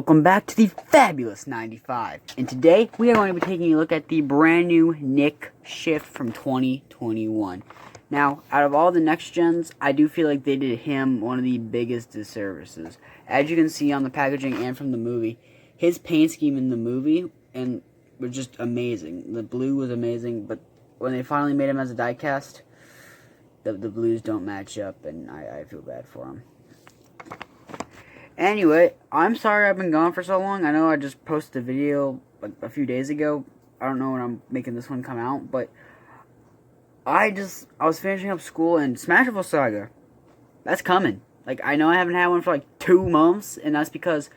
Welcome back to the fabulous 95, and today we are going to be taking a look at the brand new Nick Shift from 2021. Now, out of all the next gens, I do feel like they did him one of the biggest disservices. As you can see on the packaging and from the movie, his paint scheme in the movie was just amazing. The blue was amazing, but when they finally made him as a diecast, the blues don't match up, and I feel bad for him. Anyway, I'm sorry I've been gone for so long. I know I just posted a video like a few days ago. I don't know when I'm making this one come out, but I was finishing up school, and Smashville Saga, that's coming. Like, I know I haven't had one for like 2 months, and that's because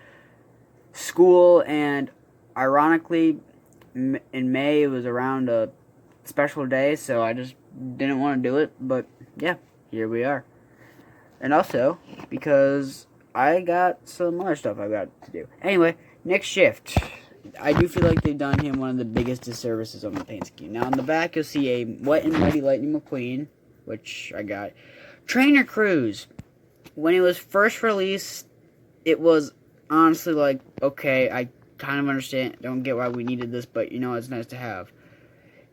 school, and ironically, in May it was around a special day, so I just didn't want to do it, but yeah, here we are. And also, because I got some other stuff I got to do. Anyway, Nick Shift. I do feel like they've done him one of the biggest disservices on the paint scheme. Now, on the back, you'll see a Wet and Mighty Lightning McQueen, which I got. Trainer Cruise. When it was first released, it was honestly like, okay, I kind of understand, don't get why we needed this, but you know, it's nice to have.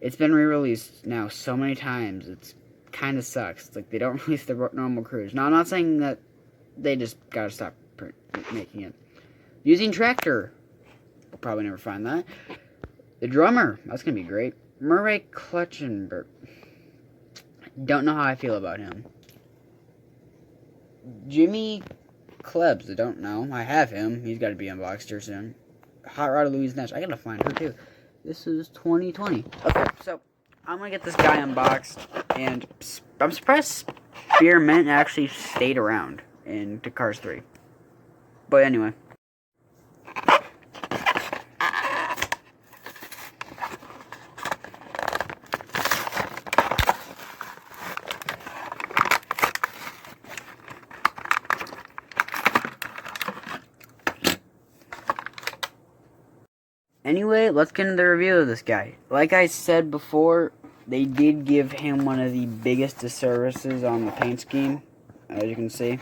It's been re-released now so many times, it's kind of sucks. It's like they don't release the normal Cruise. Now, I'm not saying that they just gotta stop making it. Using Tractor. We'll probably never find that. The Drummer. That's gonna be great. Murray Clutchenberg. Don't know how I feel about him. Jimmy Klebs. I don't know. I have him. He's gotta be unboxed here soon. Hot Rod Louise Nash. I gotta find her too. This is 2020. Okay, so I'm gonna get this guy unboxed, and I'm surprised Spearmint actually stayed around in Cars 3. But anyway. Anyway, let's get into the review of this guy. Like I said before, they did give him one of the biggest disservices on the paint scheme, as you can see.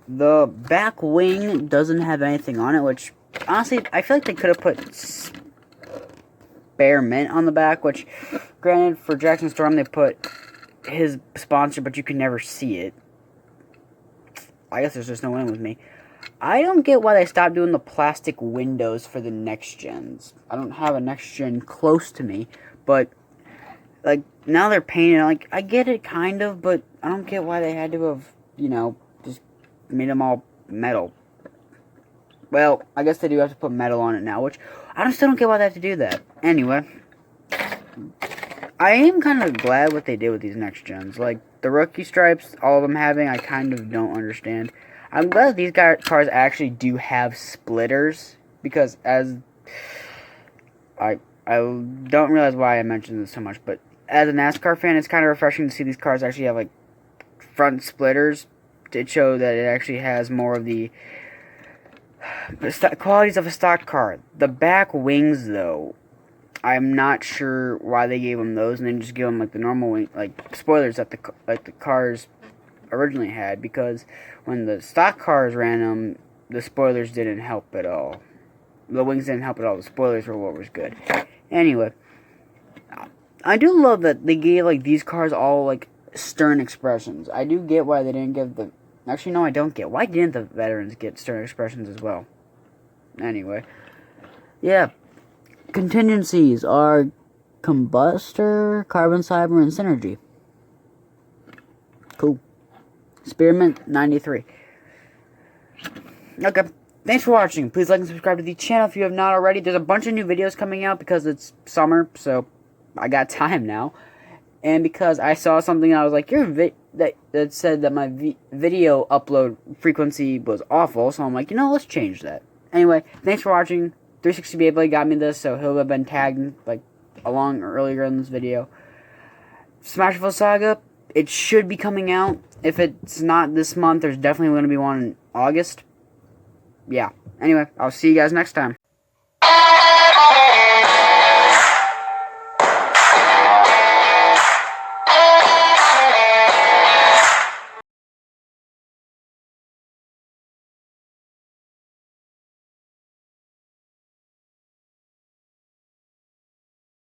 The back wing doesn't have anything on it, which, honestly, I feel like they could have put Spearmint on the back, which, granted, for Jackson Storm, they put his sponsor, but you can never see it. I guess there's just no win with me. I don't get why they stopped doing the plastic windows for the next gens. I don't have a next gen close to me, but, like, now they're painted. Like, I get it, kind of, but I don't get why they had to have, you know, just made them all metal. Well, I guess they do have to put metal on it now, which I still don't get why they have to do that. Anyway, I am kind of glad what they did with these next gens. Like, the rookie stripes, all of them having, I kind of don't understand. I'm glad these cars actually do have splitters, because as I don't realize why I mentioned this so much, but as a NASCAR fan, it's kind of refreshing to see these cars actually have, like, front splitters to show that it actually has more of the qualities of a stock car. The back wings, though, I'm not sure why they gave them those and then just give them, like, the normal wing, like, spoilers that the cars originally had, because when the stock cars ran them, the spoilers didn't help at all. The wings didn't help at all. The spoilers were what was good. Anyway, I do love that they gave, like, these cars all, like, stern expressions. I do get why they didn't give the... Actually, no, I don't get. Why didn't the veterans get stern expressions as well? Anyway. Yeah. Contingencies are Combustor, Carbon Cyber, and Synergy. Cool. Spearmint 93. Okay. Thanks for watching. Please like and subscribe to the channel if you have not already. There's a bunch of new videos coming out because it's summer, so I got time now. And because I saw something, I was like, that said that my video upload frequency was awful, so I'm like, you know, let's change that. Anyway, thanks for watching. 360 Beyblade got me this, so he'll have been tagged, like, along earlier in this video. Smashville Saga, it should be coming out. If it's not this month, there's definitely going to be one in August. Yeah. Anyway, I'll see you guys next time.